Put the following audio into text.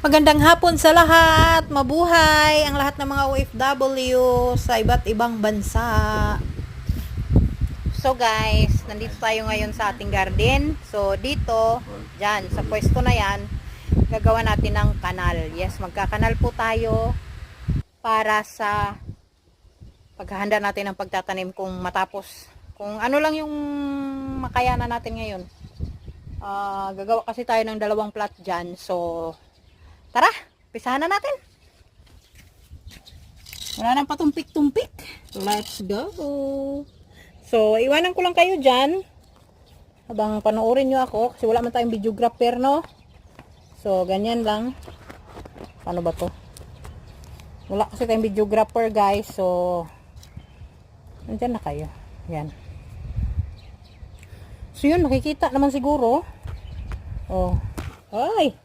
Magandang hapon sa lahat, mabuhay ang lahat ng mga OFW sa iba't ibang bansa. So guys, nandito tayo ngayon sa ating garden. So dito, dyan, sa pwesto na yan, gagawa natin ng kanal. Yes, magkakanal po tayo para sa paghahanda natin ng pagtatanim kung matapos. Kung ano lang yung makayanan natin ngayon. Gagawa kasi tayo ng 2 plot dyan. So, tara, pisahan na natin. Wala nang patumpik-tumpik. Let's go. So, iwanan ko lang kayo dyan. Habang panoorin nyo ako. Kasi wala man tayong videographer, no? So, ganyan lang. Paano ba to? Wala kasi tayong videographer, guys. So, nandyan na kayo. Yan. So, yun. Makikita naman siguro. Oh. Ay!